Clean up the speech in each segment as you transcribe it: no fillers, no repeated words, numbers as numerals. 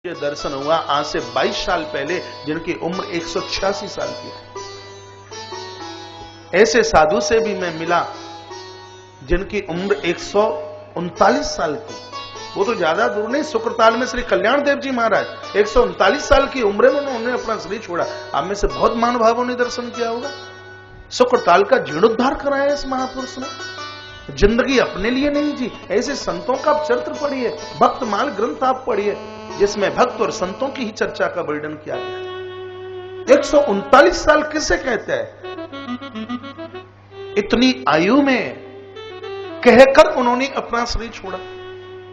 ये दर्शन हुआ आज से 22 साल पहले, जिनकी उम्र 186 साल की थी। ऐसे साधु से भी मैं मिला जिनकी उम्र 139 साल की। वो तो ज्यादा दूर नहीं, शुक्रताल में श्री कल्याण देव जी महाराज 139 साल की उम्र में उन्होंने अपना शरीर छोड़ा। आप में से बहुत महानुभावों ने दर्शन किया होगा। शुक्रताल का जीर्णोद्धार कराया इस महापुरुष ने। जिंदगी अपने लिए नहीं जी। ऐसे संतों का आप चरित्र पढ़िए, भक्तमाल ग्रंथ आप पढ़िए, जिसमें भक्त और संतों की ही चर्चा का वर्णन किया गया। 139 साल किसे कहते हैं? इतनी आयु में कहकर उन्होंने अपना शरीर छोड़ा।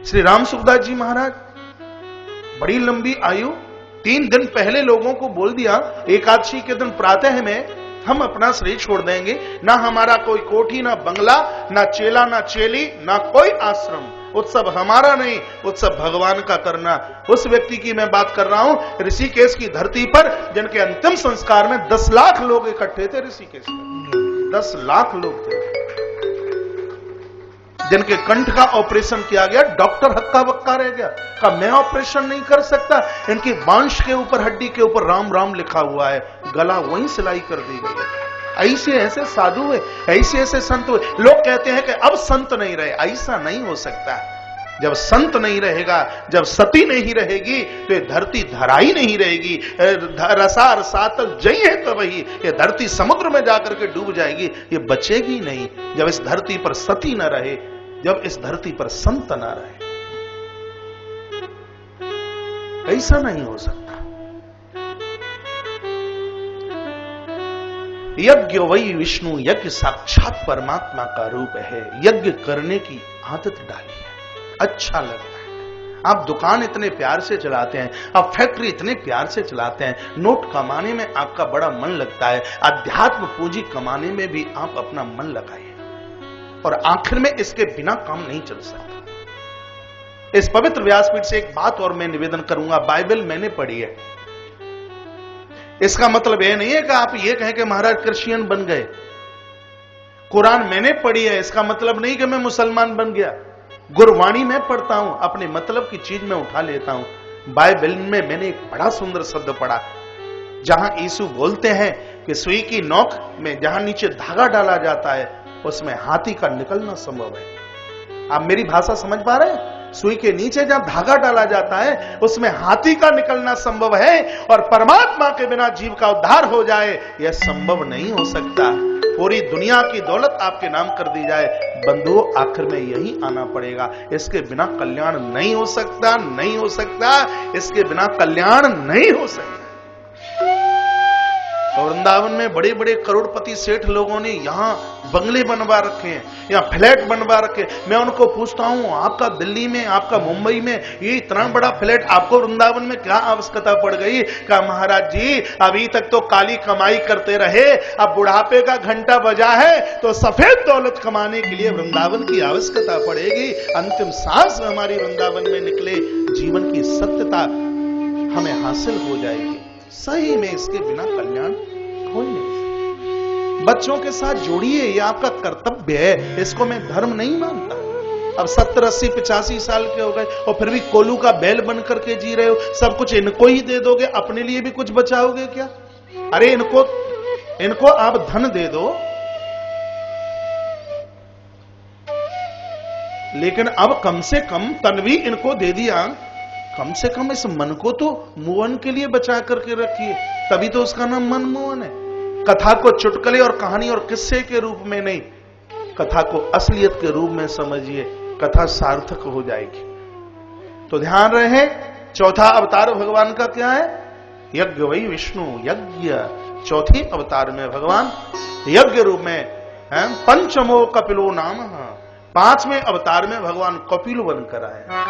श्री राम सुखदास जी महाराज, बड़ी लंबी आयु, 3 दिन पहले लोगों को बोल दिया एकादशी के दिन प्रातः में हम अपना शरीर छोड़ देंगे। ना हमारा कोई कोठी, ना बंगला, ना चेला, ना चेली, ना कोई आश्रम। उत्सव हमारा नहीं, उत्सव भगवान का करना। उस व्यक्ति की मैं बात कर रहा हूं ऋषिकेश की धरती पर, जिनके अंतिम संस्कार में 10 लाख लोग इकट्ठे थे। ऋषिकेश में 10 लाख लोग थे, जिनके कंठ का ऑपरेशन किया गया। डॉक्टर हक्का बक्का रह गया, का मैं ऑपरेशन नहीं कर सकता। इनकी बांश के ऊपर, हड्डी के ऊपर राम राम लिखा हुआ है, गला वहीं सिलाई कर दी गई है। ऐसे ऐसे साधु हुए, ऐसे ऐसे संत हुए। लोग कहते हैं कि अब संत नहीं रहे। ऐसा नहीं हो सकता। जब संत नहीं रहेगा, जब सती नहीं रहेगी, तो ये धरती धराई नहीं रहेगी। रसार सातक जई है तो वही, ये धरती समुद्र में जाकर के डूब जाएगी, ये बचेगी नहीं। जब इस धरती पर सती न रहे, जब इस धरती पर संत न रहे, ऐसा नहीं हो सकता। यज्ञ वही विष्णु, यज्ञ साक्षात परमात्मा का रूप है। यज्ञ करने की आदत डाली है, अच्छा लगता है। आप दुकान इतने प्यार से चलाते हैं, आप फैक्ट्री इतने प्यार से चलाते हैं, नोट कमाने में आपका बड़ा मन लगता है, अध्यात्म पूंजी कमाने में भी आप अपना मन लगाइए। और आखिर में इसके बिना काम नहीं चल सकता। इस पवित्र व्यासपीठ से एक बात और मैं निवेदन करूंगा। बाइबल मैंने पढ़ी है, इसका मतलब यह नहीं है कि आप ये कहें कि महाराज क्रिश्चियन बन गए। कुरान मैंने पढ़ी है, इसका मतलब नहीं कि मैं मुसलमान बन गया। गुरवाणी में पढ़ता हूं, अपने मतलब की चीज में उठा लेता हूं। बाइबल में मैंने एक बड़ा सुंदर शब्द पढ़ा, जहां यीशु बोलते हैं कि सुई की नोक में जहां नीचे धागा डाला जाता है, उसमें हाथी का निकलना संभव है। आप मेरी भाषा समझ पा रहे हैं? सुई के नीचे जहां धागा डाला जाता है, उसमें हाथी का निकलना संभव है। और परमात्मा के बिना जीव का उद्धार हो जाए, यह संभव नहीं हो सकता। पूरी दुनिया की दौलत आपके नाम कर दी जाए, बंधुओं आखिर में यही आना पड़ेगा। इसके बिना कल्याण नहीं हो सकता, नहीं हो सकता। इसके बिना कल्याण नहीं हो सकता। और वृंदावन में बड़े बड़े करोड़पति सेठ लोगों ने यहाँ बंगले बनवा रखे हैं, यहाँ फ्लैट बनवा रखे। मैं उनको पूछता हूँ, आपका दिल्ली में, आपका मुंबई में ये इतना बड़ा फ्लैट, आपको वृंदावन में क्या आवश्यकता पड़ गई? कहा महाराज जी, अभी तक तो काली कमाई करते रहे, अब बुढ़ापे का घंटा बजा है तो सफेद दौलत कमाने के लिए वृंदावन की आवश्यकता पड़ेगी। अंतिम सांस हमारी वृंदावन में निकले, जीवन की सत्यता हमें हासिल हो जाएगी। सही में इसके बिना कल्याण हो नहीं। बच्चों के साथ जोड़िए, ये आपका कर्तव्य है। इसको मैं धर्म नहीं मानता। अब 70, 80, 85 साल के हो गए और फिर भी कोलू का बैल बन करके जी रहे हो। सब कुछ इनको ही दे दोगे, अपने लिए भी कुछ बचाओगे क्या? अरे इनको आप धन दे दो, लेकिन अब कम से कम तन भी इनको दे दिया। कम से कम इस मन को तो मोहन के लिए बचा करके रखिए, तभी तो उसका नाम मनमोहन है। कथा को चुटकुले और कहानी और किस्से के रूप में नहीं, कथा को असलियत के रूप में समझिए, कथा सार्थक हो जाएगी। तो ध्यान रहे, चौथा अवतार भगवान का क्या है? यज्ञ वही विष्णु, यज्ञ। चौथी अवतार में भगवान यज्ञ रूप में है। पंचमो कपिलो नाम, 5वें अवतार में भगवान कपिल बनकर आए,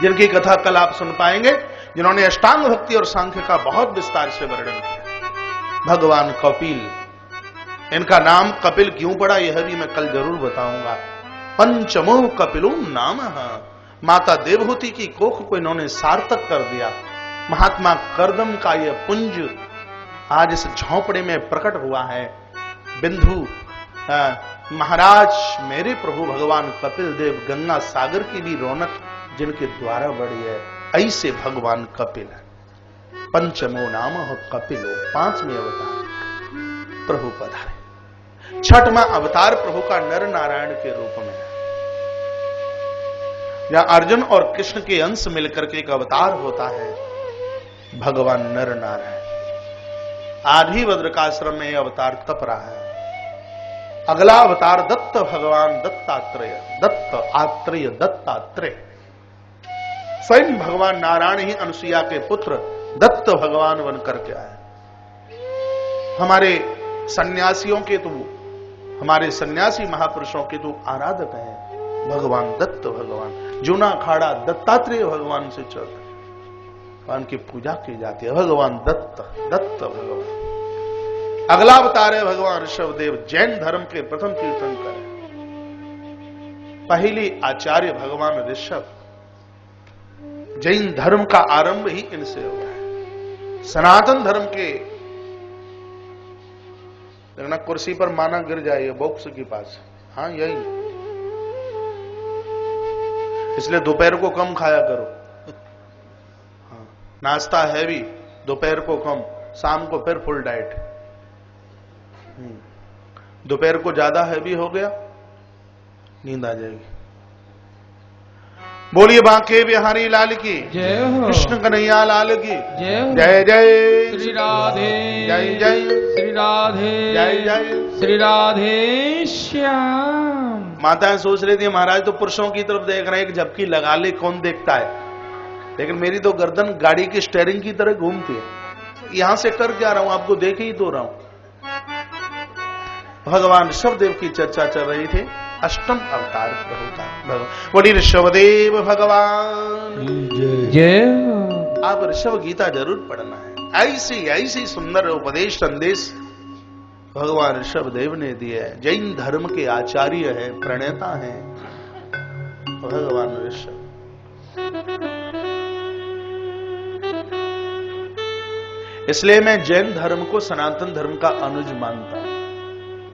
जिनकी कथा कल आप सुन पाएंगे, जिन्होंने अष्टांग भक्ति और सांख्य का बहुत विस्तार से वर्णन किया। भगवान कपिल, इनका नाम कपिल क्यों पड़ा यह भी मैं कल जरूर बताऊंगा। पंचमो कपिलो नाम, माता देवहूति की कोख को इन्होंने सार्थक कर दिया। महात्मा करदम का यह पुंज आज इस झोंपड़े में प्रकट हुआ है। बिंदु महाराज, मेरे प्रभु भगवान कपिल देव गंगा सागर की भी रौनक जिनके द्वारा बढ़ी है। ऐसे भगवान कपिल है। पंचमो नाम हो कपिलो, 5वें अवतार प्रभु पधारे। 6वां अवतार प्रभु का नर नारायण के रूप में है। या अर्जुन और कृष्ण के अंश मिलकर के एक अवतार होता है भगवान नर नारायण। आधी बद्रिकाश्रम में अवतार तप रहा है। अगला अवतार दत्त भगवान दत्तात्रेय, दत्तात्रेय स्वयं भगवान नारायण ही अनुसुईया के पुत्र दत्त भगवान बनकर के आए। हमारे सन्यासियों के तो, हमारे सन्यासी महापुरुषों के तो आराधक हैं भगवान दत्त भगवान। जूना खाड़ा दत्तात्रेय भगवान से चलता है, भगवान की पूजा की जाती है। भगवान दत्त भगवान। अगला अवतार है भगवान ऋषभदेव, जैन धर्म के प्रथम तीर्थंकर है। पहली आचार्य भगवान ऋषभ। जैन धर्म का आरंभ ही इनसे हुआ है। सनातन धर्म के, देखना कुर्सी पर माना गिर जाइए बॉक्स के पास, हाँ यही। इसलिए दोपहर को कम खाया करो। हाँ, नाश्ता हैवी, दोपहर को कम, शाम को फिर फुल डाइट। दोपहर को ज्यादा हैवी हो गया, नींद आ जाएगी। बोलिए बांके बिहारी लाल की जय हो, कृष्ण कन्हैया लाल की जय हो। जय जय श्री राधे जय जय श्री राधे जय जय श्री राधे श्याम। माताएं सोच रही थी महाराज तो पुरुषों की तरफ देख रहे हैं, एक झपकी लगा ले कौन देखता है, लेकिन मेरी तो गर्दन गाड़ी की स्टीयरिंग की तरह घूमती है। यहां से कर क्या रहा हूं, आपको देख ही तो रहा हूं। भगवान ऋषभदेव की चर्चा चल रही थी। अष्टम अवतार प्रभु का बोली ऋषभदेव भगवान जय हो। आप ऋषभ गीता जरूर पढ़ना है। ऐसी ऐसी सुंदर उपदेश संदेश भगवान ऋषभदेव ने दिए है। जैन धर्म के आचार्य हैं, प्रणेता हैं भगवान ऋषभ। इसलिए मैं जैन धर्म को सनातन धर्म का अनुज मानता हूं।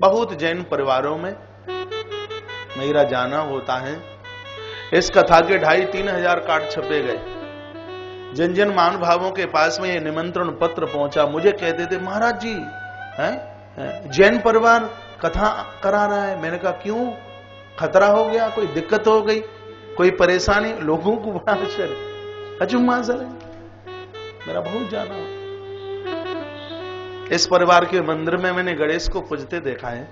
बहुत जैन परिवारों में मेरा जाना होता है। इस कथा के 2,500-3 हजार कार्ड छपे गए। जिन जिन महानुभावों के पास में ये निमंत्रण पत्र पहुंचा, मुझे कहते थे महाराज जी हैं जैन परिवार कथा करा रहा है। मैंने कहा क्यों, खतरा हो गया, कोई दिक्कत हो गई, कोई परेशानी? लोगों को बड़ा आश्चर्य, अचुम्मा सर मेरा बहुत जाना। इस परिवार के मंदिर में मैंने गणेश को पूजते देखा है,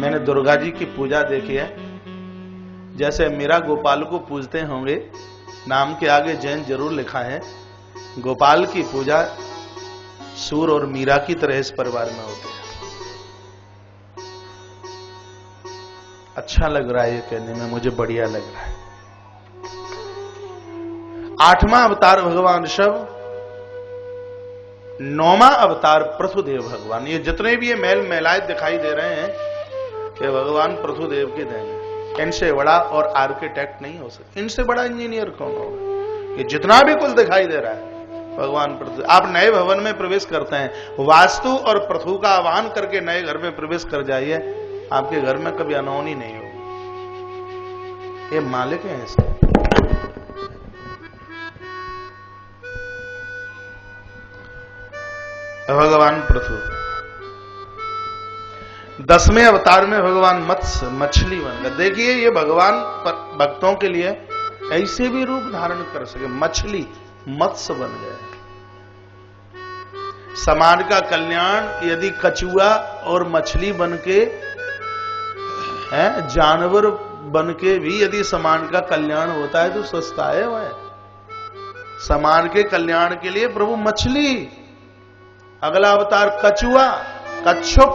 मैंने दुर्गा जी की पूजा देखी है। जैसे मीरा गोपाल को पूजते होंगे, नाम के आगे जैन जरूर लिखा है। गोपाल की पूजा सूर और मीरा की तरह इस परिवार में होती है। अच्छा लग रहा है ये कहने में, मुझे बढ़िया लग रहा है। 8वां अवतार भगवान ऋषभ, 9वां अवतार पृथुदेव भगवान। ये जितने भी ये मेल मेलाए दिखाई दे रहे हैं ये भगवान पृथुदेव के देन है। इनसे बड़ा और आर्किटेक्ट नहीं हो सकता, इनसे बड़ा इंजीनियर कौन होगा? ये जितना भी कुछ दिखाई दे रहा है भगवान पृथु। आप नए भवन में प्रवेश करते हैं, वास्तु और पृथु का आह्वान करके नए घर में प्रवेश कर जाइए, आपके घर में कभी अनहोनी नहीं होगी। ये मालिक है इसके। भगवान पृथु। 10वें अवतार में भगवान मत्स्य, मछली बन गए। देखिए ये भगवान भक्तों के लिए ऐसे भी रूप धारण कर सके। मछली, मत्स्य बन गए। समाज का कल्याण यदि कछुआ और मछली बनके जानवर बनके भी यदि समाज का कल्याण होता है तो सस्ता है वह। समाज के कल्याण के लिए प्रभु मछली, अगला अवतार कछुआ, कच्छप,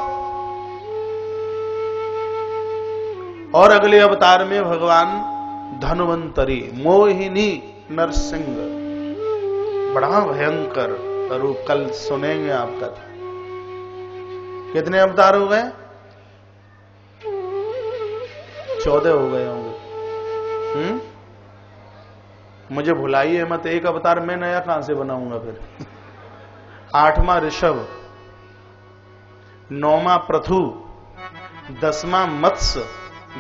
और अगले अवतार में भगवान धन्वंतरी, मोहिनी नरसिंह। बड़ा भयंकर रूप, कल सुनेंगे आप कथा। कितने अवतार हो गए? 14 हो गए होंगे। मुझे भुलाइए मत, एक अवतार मैं नया कहां से बनाऊंगा फिर। 8वां ऋषभ, 9वां पृथु, 10वां मत्स्य,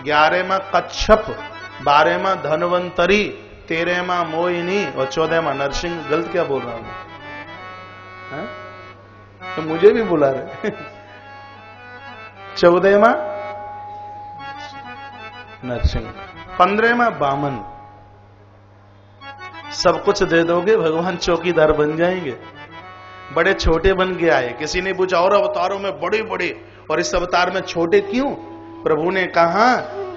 11वां कच्छप, 12वां धन्वंतरी, 13वां मोहिनी और 14वां नरसिंह। गलत क्या बोल रहा हूं मैं? तो मुझे भी बुला रहे। 14वां नरसिंह, 15वां बामन। सब कुछ दे दोगे, भगवान चौकीदार बन जाएंगे। बड़े छोटे बन के आए। किसी ने पूछा और अवतारों में बड़े बड़े और इस अवतार में छोटे क्यों? प्रभु ने कहा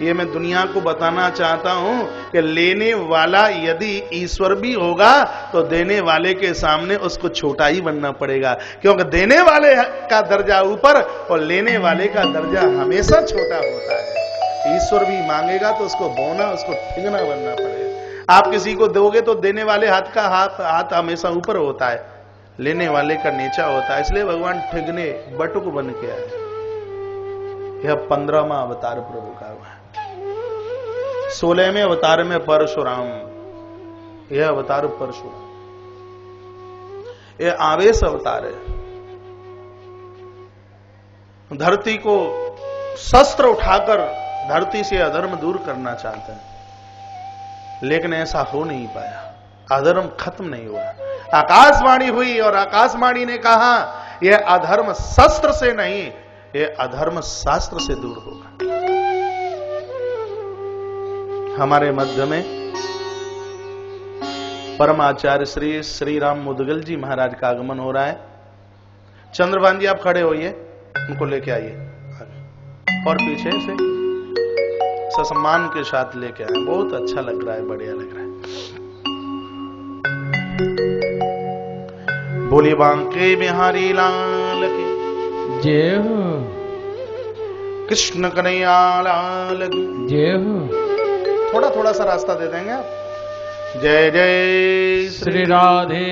ये मैं दुनिया को बताना चाहता हूं कि लेने वाला यदि ईश्वर भी होगा तो देने वाले के सामने उसको छोटा ही बनना पड़ेगा, क्योंकि देने वाले का दर्जा ऊपर और लेने वाले का दर्जा हमेशा छोटा होता है। ईश्वर भी मांगेगा तो उसको बोना, उसको ठिगना बनना पड़ेगा। आप किसी को दोगे तो देने वाले हाथ का हाथ हमेशा ऊपर होता है, लेने वाले का नीचा होता है। इसलिए भगवान ठिगने बटुक बन के आए। यह 15वां अवतार प्रभु का हुआ है। 16वें अवतार में परशुराम, यह अवतार परशुराम, यह आवेश अवतार है। धरती को शस्त्र उठाकर धरती से अधर्म दूर करना चाहते हैं, लेकिन ऐसा हो नहीं पाया। अधर्म खत्म नहीं हुआ। आकाशवाणी हुई और आकाशवाणी ने कहा यह अधर्म शस्त्र से नहीं, यह अधर्म शास्त्र से दूर होगा। हमारे मध्य में परमाचार्य श्री श्री राम मुदगल जी महाराज का आगमन हो रहा है। चंद्रभान जी आप खड़े होइए, उनको लेके आइए और पीछे से सम्मान के साथ लेके आए। बहुत अच्छा लग रहा है, बढ़िया लग रहा है। बोली बांके बिहारी लाल की जय हो, कृष्ण कन्हैया लाल की जय हो। थोड़ा थोड़ा सा रास्ता दे देंगे आप। जय जय श्री राधे,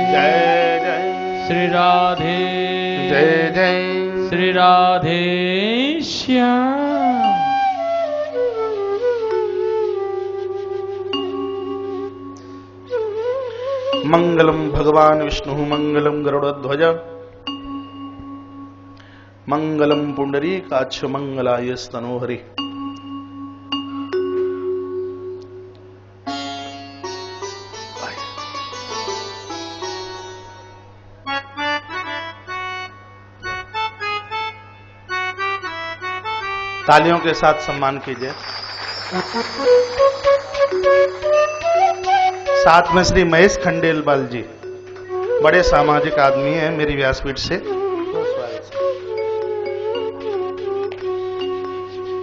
जय जय श्री राधे, जय जय श्री राधे श्याम। मंगलम भगवान विष्णु, मंगलम गरुड़ध्वज, मंगलम पुंडरीकाक्ष, मंगलाय स्तनोहरि। तालियों के साथ सम्मान कीजिए। साथ में श्री महेश खंडेलवाल जी, बड़े सामाजिक आदमी हैं, मेरी व्यासपीठ से।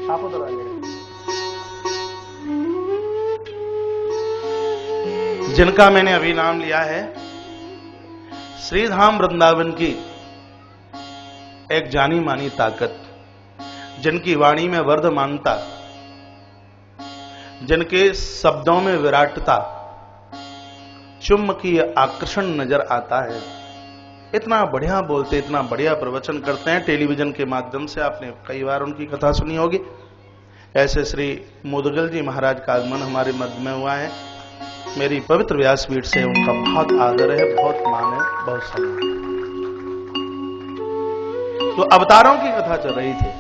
आप उधर आइए। जिनका मैंने अभी नाम लिया है, श्रीधाम वृंदावन की एक जानी मानी ताकत, जिनकी वाणी में वर्धमानता, जिनके शब्दों में विराटता, चुम्बकीय आकर्षण नजर आता है। इतना बढ़िया बोलते, इतना बढ़िया प्रवचन करते हैं। टेलीविजन के माध्यम से आपने कई बार उनकी कथा सुनी होगी। ऐसे श्री मुदगल जी महाराज का आगमन हमारे मध्य में हुआ है। मेरी पवित्र व्यासपीठ से उनका बहुत आदर है, बहुत मान है, बहुत सम्मान है। तो अवतारों की कथा चल रही थी।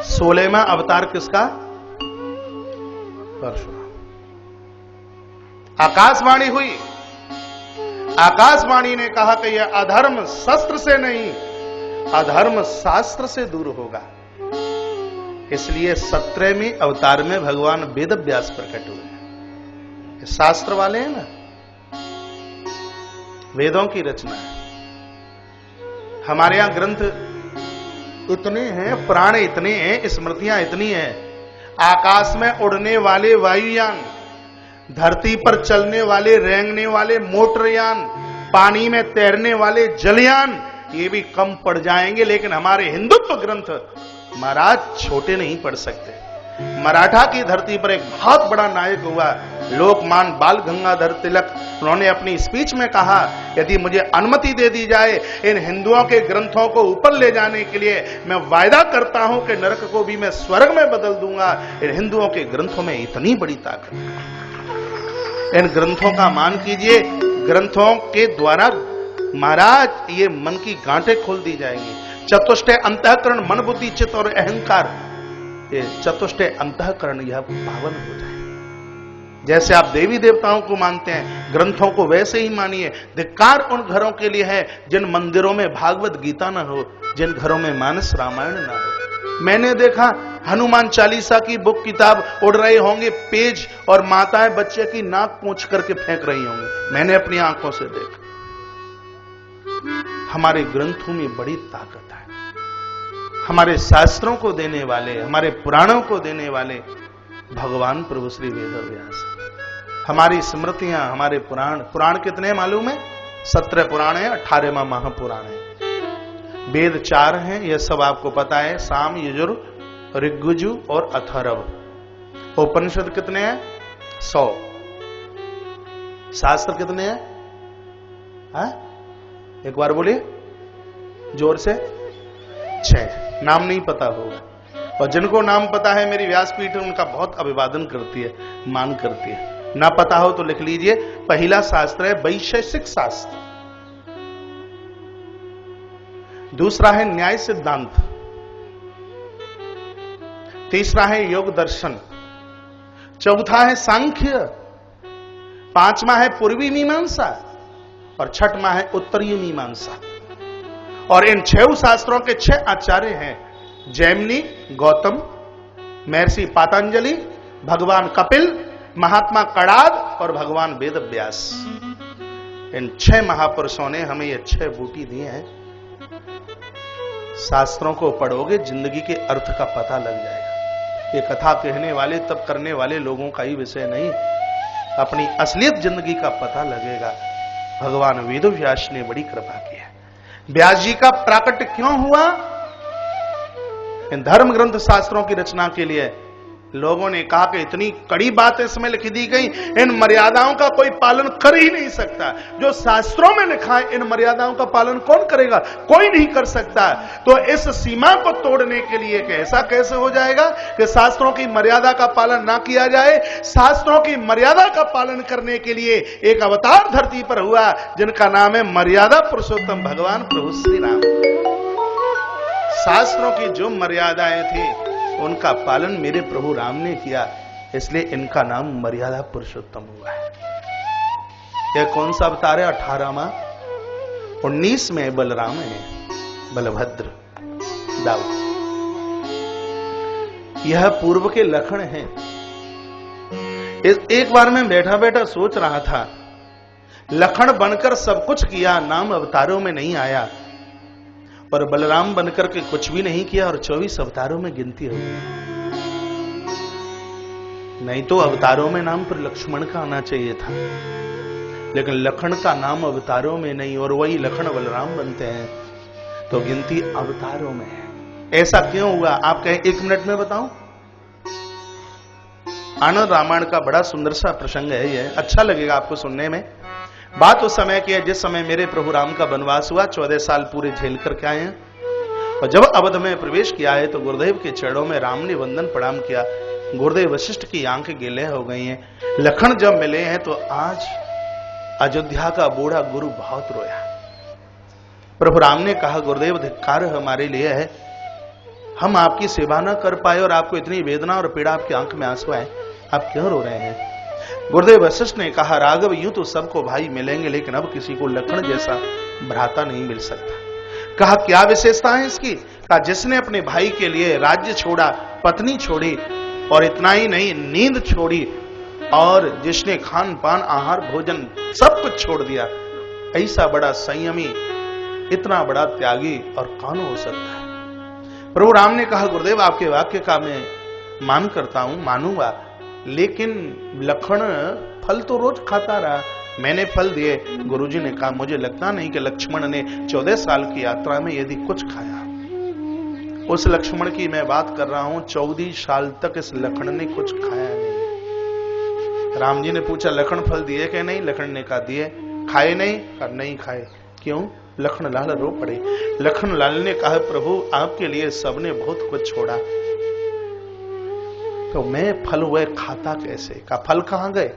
16वां अवतार किसका? परशुराम। आकाशवाणी हुई। आकाशवाणी ने कहा कि यह अधर्म शस्त्र से नहीं, अधर्म शास्त्र से दूर होगा। इसलिए 17वें अवतार में भगवान वेद व्यास प्रकट हुए। शास्त्र वाले हैं ना, वेदों की रचना है। हमारे यहां ग्रंथ इतने हैं, पुराण इतने हैं, स्मृतियां इतनी हैं। आकाश में उड़ने वाले वायुयान, धरती पर चलने वाले रेंगने वाले मोटरयान, पानी में तैरने वाले जलयान, ये भी कम पड़ जाएंगे। लेकिन हमारे हिंदुत्व ग्रंथ महाराज छोटे नहीं पड़ सकते। मराठा की धरती पर एक बहुत बड़ा नायक हुआ, लोकमान बाल गंगाधर तिलक। उन्होंने अपनी स्पीच में कहा, यदि मुझे अनुमति दे दी जाए इन हिंदुओं के ग्रंथों को ऊपर ले जाने के लिए, मैं वायदा करता हूं कि नरक को भी मैं स्वर्ग में बदल दूंगा। इन हिंदुओं के ग्रंथों में इतनी बड़ी ताकत है। इन ग्रंथों का मान कीजिए। ग्रंथों के द्वारा महाराज ये मन की गांठें खोल दी जाएंगी। चतुष्टय अंतःकरण, मन बुद्धि चित्त और अहंकार, ये चतुष्टय अंतःकरण यह पावन हो जाए। जैसे आप देवी देवताओं को मानते हैं, ग्रंथों को वैसे ही मानिए। धिक्कार उन घरों के लिए है जिन मंदिरों में भागवत गीता न हो, जिन घरों में मानस रामायण न हो। मैंने देखा हनुमान चालीसा की बुक किताब उड़ रहे होंगे पेज, और माताएं बच्चे की नाक पोंछ करके फेंक रही होंगी। मैंने अपनी आंखों से देखा। हमारे ग्रंथों में बड़ी ताकत है। हमारे शास्त्रों को देने वाले, हमारे पुराणों को देने वाले भगवान प्रभु श्री वेदव्यास। हमारी स्मृतियां, हमारे पुराण कितने मालूम है? 17 पुराण है, 18वां महापुराण है। वेद 4 हैं, यह सब आपको पता है, साम, यजुर, ऋग्यजु और अथर्व। उपनिषद कितने हैं? 100। शास्त्र कितने हैं? एक बार बोलिए जोर से। 6। नाम नहीं पता होगा, और जिनको नाम पता है मेरी व्यासपीठ उनका बहुत अभिवादन करती है, मान करती है। ना पता हो तो लिख लीजिए। पहला शास्त्र है वैशेषिक शास्त्र, दूसरा है न्याय सिद्धांत, तीसरा है योग दर्शन, चौथा है सांख्य, पांचवा है पूर्वी मीमांसा, और छठवां है उत्तरीय मीमांसा। और इन 6 शास्त्रों के 6 आचार्य हैं, जैमिनी गौतम, महर्षि पातंजलि, भगवान कपिल, महात्मा कणाद और भगवान वेदव्यास। इन 6 महापुरुषों ने हमें ये 6 बूटी दिए हैं। शास्त्रों को पढ़ोगे जिंदगी के अर्थ का पता लग जाएगा। ये कथा कहने वाले तब करने वाले लोगों का ही विषय नहीं, अपनी असलियत जिंदगी का पता लगेगा। भगवान वेदव्यास ने बड़ी कृपा की है। व्यास जी का प्राकट्य क्यों हुआ? इन धर्म ग्रंथ शास्त्रों की रचना के लिए। लोगों ने कहा कि इतनी कड़ी बात इसमें लिखी दी गई, इन मर्यादाओं का कोई पालन कर ही नहीं सकता। जो शास्त्रों में लिखा है इन मर्यादाओं का पालन कौन करेगा? कोई नहीं कर सकता। तो इस सीमा को तोड़ने के लिए कि ऐसा कैसे हो जाएगा कि शास्त्रों की मर्यादा का पालन ना किया जाए, शास्त्रों की मर्यादा का पालन करने के लिए एक अवतार धरती पर हुआ जिनका नाम है मर्यादा पुरुषोत्तम भगवान प्रभु श्री राम। शास्त्रों की जो मर्यादाएं थी उनका पालन मेरे प्रभु राम ने किया, इसलिए इनका नाम मर्यादा पुरुषोत्तम हुआ है। यह कौन सा अवतार है? 18वां। 19 में बलराम है, बलभद्र, दाऊद। यह पूर्व के लक्षण हैं। एक बार मैं बैठा बैठा सोच रहा था, लखन बनकर सब कुछ किया, नाम अवतारों में नहीं आया, और बलराम बनकर के कुछ भी नहीं किया और 24 अवतारों में गिनती हो गई। नहीं तो अवतारों में नाम पर लक्ष्मण का आना चाहिए था, लेकिन लखन का नाम अवतारों में नहीं, और वही लखन बलराम बनते हैं, तो गिनती अवतारों में है। ऐसा क्यों हुआ? आप कहें 1 मिनट में बताऊं? आनंद रामायण का बड़ा सुंदर सा प्रसंग है, यह अच्छा लगेगा आपको सुनने में। बात उस समय की है जिस समय मेरे प्रभु राम का वनवास हुआ। 14 साल पूरे झेल करके आए हैं, और जब अवध में प्रवेश किया है तो गुरुदेव के चरणों में राम ने वंदन प्रणाम किया। गुरुदेव वशिष्ठ की आंखें गीले हो गई हैं। लखन जब मिले हैं तो आज अयोध्या का बूढ़ा गुरु बहुत रोया। प्रभु राम ने कहा, गुरुदेव धिक्कार हमारे लिए है, हम आपकी सेवा न कर पाए और आपको इतनी वेदना और पीड़ा, आपकी आंख में आंसू आए, आप क्यों रो रहे हैं? गुरुदेव वशिष्ठ ने कहा, राघव यूं तो सबको भाई मिलेंगे, लेकिन अब किसी को लखन जैसा भ्राता नहीं मिल सकता। कहा क्या विशेषता है इसकी? कहा जिसने अपने भाई के लिए राज्य छोड़ा, पत्नी छोड़ी, और इतना ही नहीं नींद छोड़ी, और जिसने खान पान आहार भोजन सब कुछ छोड़ दिया, ऐसा बड़ा संयमी, इतना बड़ा त्यागी और कौन हो सकता है? प्रभु राम ने कहा, गुरुदेव आपके वाक्य का मैं मान करता हूं, मानूंगा, लेकिन लखन फल तो रोज खाता रहा, मैंने फल दिए। गुरुजी ने कहा, मुझे लगता नहीं कि लक्ष्मण ने 14 साल की यात्रा में यदि कुछ खाया। उस लक्ष्मण की मैं बात कर रहा हूं, 14 साल तक इस लखन ने कुछ खाया नहीं। राम जी ने पूछा, लखन फल दिए कि नहीं? लखन ने कहा दिए। खाए नहीं? कहा नहीं खाए। क्यों? लखन लाल रो पड़े। लखन लाल ने कहा, प्रभु आपके लिए सबने बहुत कुछ छोड़ा, तो मैं फल हुए खाता कैसे? का फल कहां गए?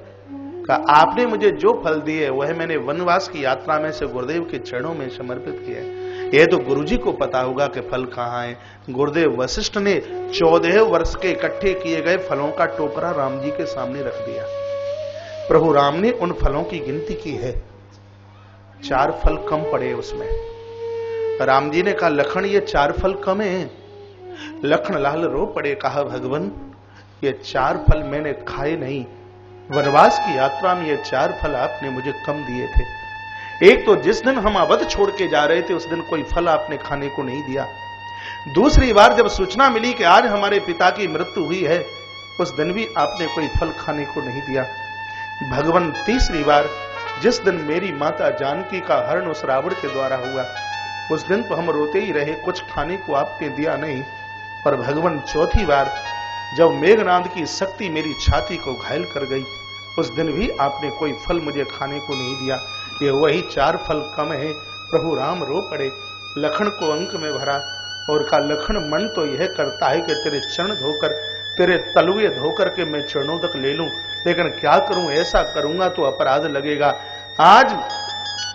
कहा आपने मुझे जो फल दिए वह मैंने वनवास की यात्रा में से गुरुदेव के चरणों में समर्पित किया है। यह तो गुरुजी को पता होगा कि फल कहाँ है। गुरुदेव वशिष्ठ ने 14 वर्ष के इकट्ठे किए गए फलों का टोकरा राम जी के सामने रख दिया। प्रभु राम ने उन फलों की गिनती की है, 4 फल कम पड़े उसमें। राम जी ने कहा लखन ये 4 फल कम है। लखन लाल रो पड़े, कहा भगवान ये 4 फल मैंने खाए नहीं, वनवास की यात्रा में ये 4 फल आपने मुझे कम दिए थे। एक तो जिस दिन हम अवध छोड़ के जा रहे थे उस दिन कोई फल आपने खाने को नहीं दिया। दूसरी बार जब सूचना मिली कि आज हमारे पिता की मृत्यु हुई है उस दिन भी आपने कोई फल खाने को नहीं दिया। भगवान तीसरी बार जिस दिन मेरी माता जानकी का हरण उस रावण के द्वारा हुआ उस दिन तो हम रोते ही रहे, कुछ खाने को आपने दिया नहीं। पर भगवान चौथी बार जब मेघनाद की शक्ति मेरी छाती को घायल कर गई उस दिन भी आपने कोई फल मुझे खाने को नहीं दिया। ये वही 4 फल कम है। प्रभु राम रो पड़े, लखन को अंक में भरा और कहा लखन मन तो यह करता है कि तेरे चरण धोकर, तेरे तलुए धोकर के मैं चरणों तक ले लूं, लेकिन क्या करूं, ऐसा करूंगा तो अपराध लगेगा। आज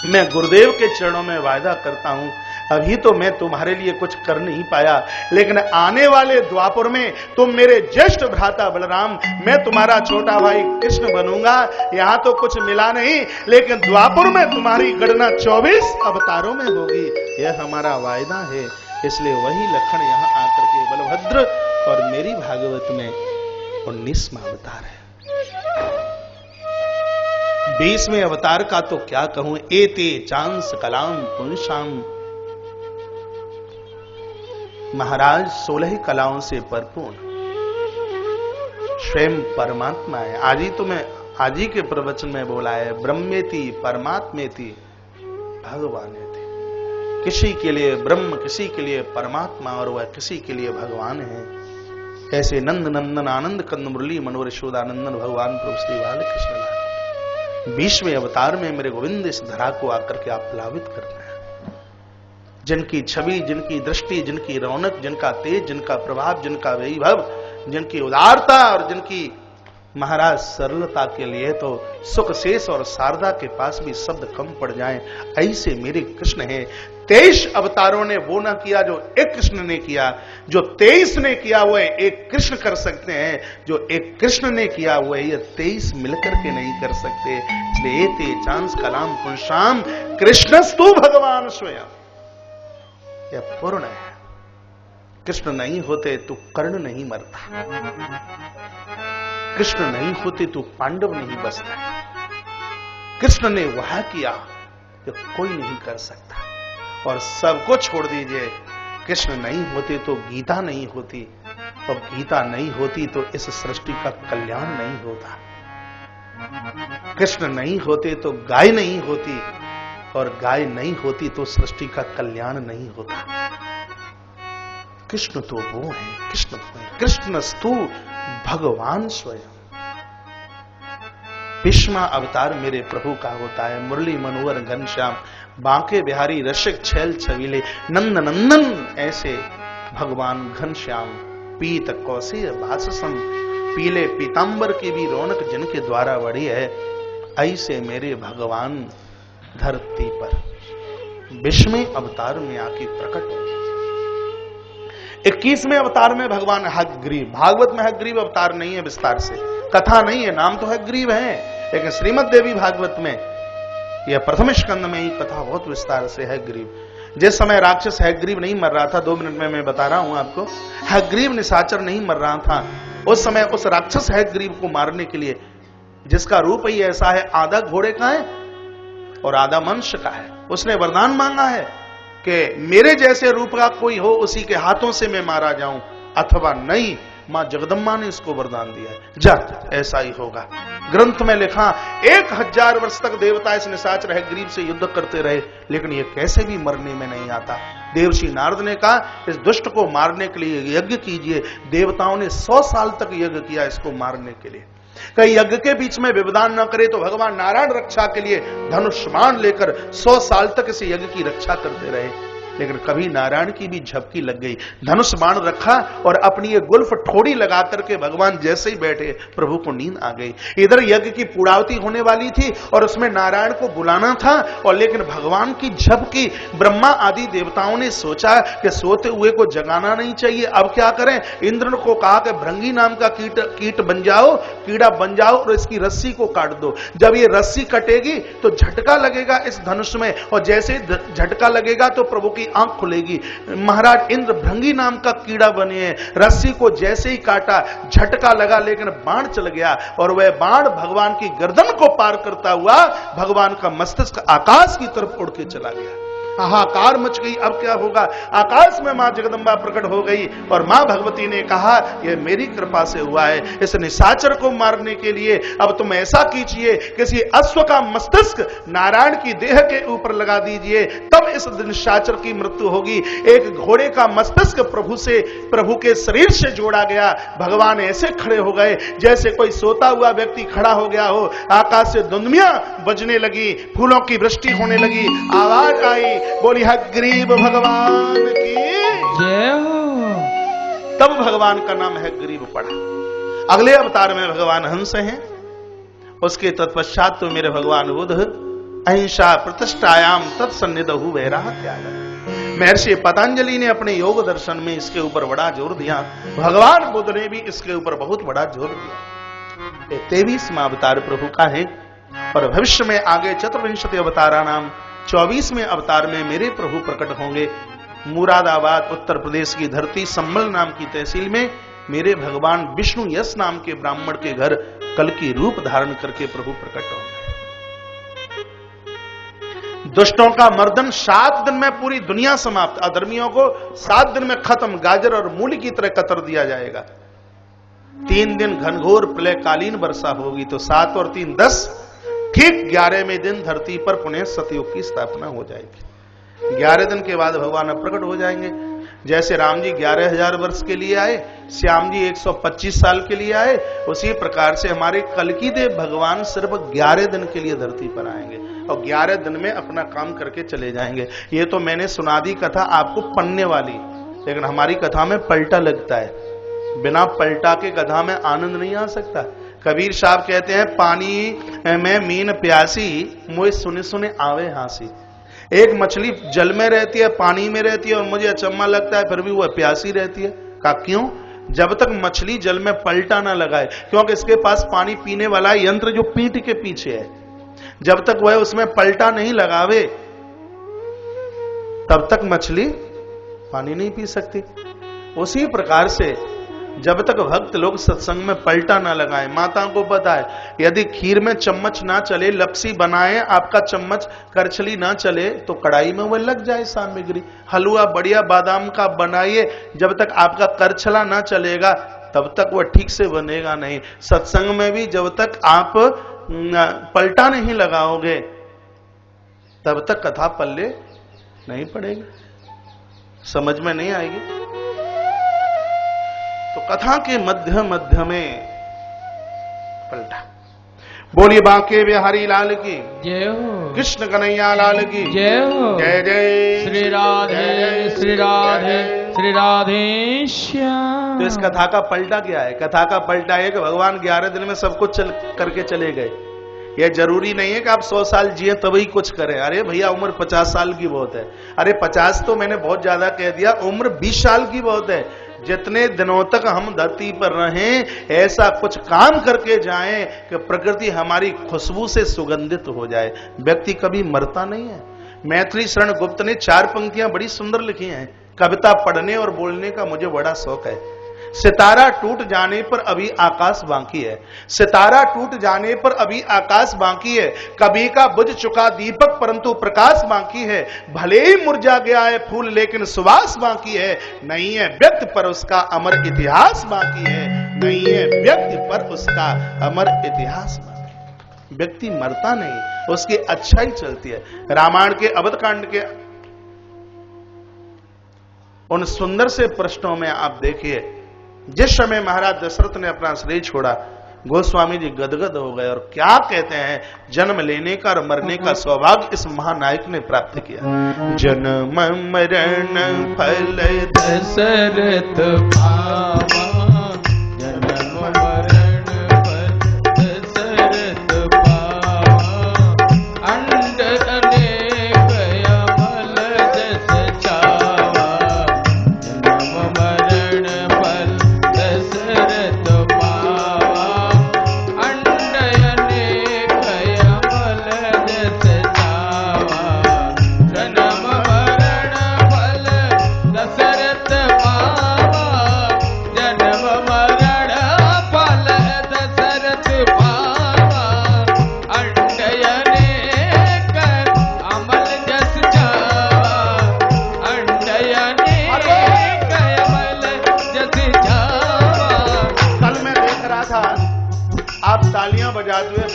मैं गुरुदेव के चरणों में वायदा करता हूं, अभी तो मैं तुम्हारे लिए कुछ कर नहीं पाया, लेकिन आने वाले द्वापर में तुम मेरे ज्येष्ठ भ्राता बलराम, मैं तुम्हारा छोटा भाई कृष्ण बनूंगा। यहां तो कुछ मिला नहीं, लेकिन द्वापर में तुम्हारी गणना 24 अवतारों में होगी, यह हमारा वायदा है। इसलिए वही लखन यहां आकर के बलभद्र और मेरी भागवत में 19वां अवतार है। 20वें अवतार का तो क्या कहूं, एते चांस कलाम पुंसाम। महाराज 16 कलाओं से परिपूर्ण स्वयं परमात्मा है। आज ही के प्रवचन में बोला है ब्रह्मेति परमात्मेति भगवानेति। किसी के लिए ब्रह्म, किसी के लिए परमात्मा और वह किसी के लिए भगवान है। ऐसे नंद नंदन आनंद कंद मुरली मनोहर यशोदानंदन भगवान प्रभु श्री बालकृष्ण लाल 20वें अवतार में मेरे गोविंद इस धरा को आकर के आप प्लावित करना है। जिनकी छवि, जिनकी दृष्टि, जिनकी रौनक, जिनका तेज, जिनका प्रभाव, जिनका वैभव, जिनकी उदारता और जिनकी महाराज सरलता के लिए तो सुख शेष और शारदा के पास भी शब्द कम पड़ जाएं, ऐसे मेरे कृष्ण हैं। 23 अवतारों ने वो ना किया जो एक कृष्ण ने किया, जो 23 ने किया वो एक कृष्ण कर सकते हैं, जो एक कृष्ण ने किया वो ये 23 मिलकर के नहीं कर सकते। इसलिए ते चांस कलाम पुंसाम कृष्णस्तु भगवान स्वयं, यह पूर्ण है। कृष्ण नहीं होते तो कर्ण नहीं मरता, कृष्ण नहीं होते तो पांडव नहीं बचता। कृष्ण ने वह किया जो कोई नहीं कर सकता। और सबको छोड़ दीजिए, कृष्ण नहीं होते तो गीता नहीं होती, और गीता नहीं होती तो इस सृष्टि का कल्याण नहीं होता। कृष्ण नहीं होते तो गाय नहीं होती, और गाय नहीं होती तो सृष्टि का कल्याण नहीं होता। कृष्ण तो वो है, कृष्ण तो है, कृष्णस्तु भगवान स्वयं। 20वां अवतार मेरे प्रभु का होता है मुरली मनोहर घनश्याम, बांके बिहारी रसिक छैल छबीले नंद नंदन। ऐसे भगवान घनश्याम पीत कौशेय भाससम, पीले पीतांबर की भी रौनक जिनके द्वारा बढ़ी है, ऐसे मेरे भगवान धरती पर 20वें अवतार में आके प्रकट हो। 21वें अवतार में भगवान हयग्रीव, भागवत में हयग्रीव अवतार नहीं है, विस्तार से कथा नहीं है, नाम तो हयग्रीव है, लेकिन श्रीमद् देवी भागवत में यह प्रथम स्कंद में ही कथा बहुत विस्तार से हयग्रीव। जिस समय राक्षस हयग्रीव नहीं मर रहा था, 2 मिनट में मैं बता रहा हूं आपको, हयग्रीव निशाचर नहीं मर रहा था, उस समय उस राक्षस हयग्रीव को मारने के लिए, जिसका रूप ही ऐसा है, आधा घोड़े का है और आधा मनुष्य का है, उसने वरदान मांगा है कि मेरे जैसे रूप का कोई हो उसी के हाथों से मैं मारा जाऊं, अथवा नहीं, मां जगदम्बा ने इसको वरदान दिया है, जा ऐसा ही होगा। ग्रंथ में लिखा 1000 वर्ष तक देवता इस निशाचर हयग्रीव से युद्ध करते रहे, लेकिन ये कैसे भी मरने में नहीं आता। देवर्षि नारद ने कहा इस दुष्ट को मारने के लिए यज्ञ कीजिए। देवताओं ने 100 साल तक यज्ञ किया इसको मारने के लिए। कहीं यज्ञ के बीच में व्यवधान न करे तो भगवान नारायण रक्षा के लिए धनुष्मान लेकर 100 साल तक इस यज्ञ की रक्षा करते रहे। लेकिन कभी नारायण की भी झपकी लग गई। धनुष बाण रखा और अपनी ये गुल्फ ठोड़ी लगा करके भगवान जैसे ही बैठे प्रभु को नींद आ गई। इधर यज्ञ की पूर्णाहुति होने वाली थी और उसमें नारायण को बुलाना था, और लेकिन भगवान की झपकी। ब्रह्मा आदि देवताओं ने सोचा कि सोते हुए को जगाना नहीं चाहिए, अब क्या करें। इंद्र को कहा कि भृंगी नाम का कीट बन जाओ, कीड़ा बन जाओ और इसकी रस्सी को काट दो। जब ये रस्सी कटेगी तो झटका लगेगा इस धनुष में, और जैसे झटका लगेगा तो प्रभु की आंख खुलेगी। महाराज इंद्र भृंगी नाम का कीड़ा बने हैं, रस्सी को जैसे ही काटा झटका लगा, लेकिन बाण चल गया और वह बाण भगवान की गर्दन को पार करता हुआ भगवान का मस्तिष्क आकाश की तरफ उड़ के चला गया। हाहाकार मच गई, अब क्या होगा। आकाश में मां जगदंबा प्रकट हो गई और मां भगवती ने कहा यह मेरी कृपा से हुआ है, इस निशाचर को मारने के लिए अब तुम ऐसा कीजिए, किसी अश्व का मस्तिष्क नारायण की देह के ऊपर लगा दीजिए, तब इस निशाचर की मृत्यु होगी। एक घोड़े का मस्तिष्क प्रभु के शरीर से जोड़ा गया। भगवान ऐसे खड़े हो गए जैसे कोई सोता हुआ व्यक्ति खड़ा हो गया हो। आकाश से धुंधमियां बजने लगी, फूलों की वृष्टि होने लगी, आवाज आई, बोली है गरीब भगवान की जय हो। तब भगवान का नाम है गरीब पड़ा। अगले अवतार में भगवान हंस हैं, उसके तत्पश्चात तो मेरे भगवान बुद्ध अहिंसा प्रतिष्ठायाम तत्सन्निधहु वैराह त्याग। महर्षि पतंजलि ने अपने योग दर्शन में इसके ऊपर बड़ा जोर दिया, भगवान बुद्ध ने भी इसके ऊपर बहुत बड़ा जोर दिया। 23वां अवतार प्रभु का है और भविष्य में आगे चतुर्विंशति अवतारा नाम 24वें अवतार में मेरे प्रभु प्रकट होंगे। मुरादाबाद उत्तर प्रदेश की धरती संबल नाम की तहसील में मेरे भगवान विष्णु यश नाम के ब्राह्मण के घर कल की रूप धारण करके प्रभु प्रकट होंगे। दुष्टों का मर्दन 7 दिन में पूरी दुनिया समाप्त, अधर्मियों को 7 दिन में खत्म, गाजर और मूली की तरह कतर दिया जाएगा। 3 दिन घनघोर प्रलयकालीन वर्षा होगी, तो 7 और 3 10, ठीक 11वें दिन धरती पर पुनः सतयुग की स्थापना हो जाएगी। 11 दिन के बाद भगवान अब प्रकट हो जाएंगे। जैसे राम जी 11,000 वर्ष के लिए आए, श्याम जी 125 साल के लिए आए, उसी प्रकार से हमारे कलकी देव भगवान सिर्फ 11 दिन के लिए धरती पर आएंगे और 11 दिन में अपना काम करके चले जाएंगे। ये तो मैंने सुना दी कथा आपको पढ़ने वाली, लेकिन हमारी कथा में पलटा लगता है। बिना पलटा के कथा में आनंद नहीं आ सकता। कबीर साहब कहते हैं, पानी में मीन प्यासी, मुझे सुने सुने आवे हांसी। एक मछली जल में रहती है, पानी में रहती है और मुझे अचम्मा लगता है, फिर भी वह प्यासी रहती है। कहा क्यों? जब तक मछली जल में पलटा ना लगाए, क्योंकि इसके पास पानी पीने वाला यंत्र जो पीठ के पीछे है, जब तक वह उसमें पलटा नहीं लगावे तब तक मछली पानी नहीं पी सकती। उसी प्रकार से जब तक भक्त लोग सत्संग में पलटा ना लगाए, माता को पता है यदि खीर में चम्मच ना चले, लपसी बनाए, आपका चम्मच करछली ना चले तो कढ़ाई में वह लग जाए सामग्री। हलवा बढ़िया बादाम का बनाइए, जब तक आपका करछला ना चलेगा तब तक वह ठीक से बनेगा नहीं। सत्संग में भी जब तक आप पलटा नहीं लगाओगे तब तक कथा पल्ले नहीं पड़ेगी, समझ में नहीं आएगी। तो कथा के मध्य मध्य में पलटा। बोलिए बांके बिहारी लाल की जय हो, कृष्ण कन्हैया लाल की जय हो। जय जय श्री राधे श्री राधे श्री राधे श्याम। तो इस कथा का पलटा क्या है? कथा का पलटा है कि भगवान 11 दिन में सब कुछ करके चले गए। यह जरूरी नहीं है कि आप 100 साल जिए तभी कुछ करें। अरे भैया उम्र 50 साल की बहुत है। अरे 50 तो मैंने बहुत ज्यादा कह दिया, उम्र 20 साल की बहुत है। जितने दिनों तक हम धरती पर रहें ऐसा कुछ काम करके जाएं कि प्रकृति हमारी खुशबू से सुगंधित हो जाए। व्यक्ति कभी मरता नहीं है। मैथिली शरण गुप्त ने 4 पंक्तियां बड़ी सुंदर लिखी हैं। कविता पढ़ने और बोलने का मुझे बड़ा शौक है। सितारा टूट जाने पर अभी आकाश बाकी है, सितारा टूट जाने पर अभी आकाश बाकी है। कभी का बुझ चुका दीपक परंतु प्रकाश बाकी है। भले ही मुरझा गया है फूल लेकिन सुवास बाकी है। नहीं है व्यक्ति पर उसका अमर इतिहास बाकी है। नहीं है व्यक्ति पर उसका अमर इतिहास बाकी। व्यक्ति मरता नहीं, उसकी अच्छाई चलती है। रामायण के अवध कांड के उन सुंदर से प्रश्नों में आप देखिए, जिस समय महाराज दशरथ ने अपना शरीर छोड़ा, गोस्वामी जी गदगद हो गए और क्या कहते हैं, जन्म लेने का और मरने का सौभाग्य इस महानायक ने प्राप्त किया। जन्म मरण फल दशरथ पावा, जन्म मरण फल दशरथ पावा, अंड अनेक अमल जस छावा, जन्म मरण फल दशरथ पावा, अंड अनेक अमल जस छावा, जन्म मरण फल दशरथ पावा, जन्म मरण फल दशरथ पावा, अंड अनेक अमल जस छावा, अंड अनेक अमल जस छावा। कल मैं देख रहा था आप तालियां बजाते हुए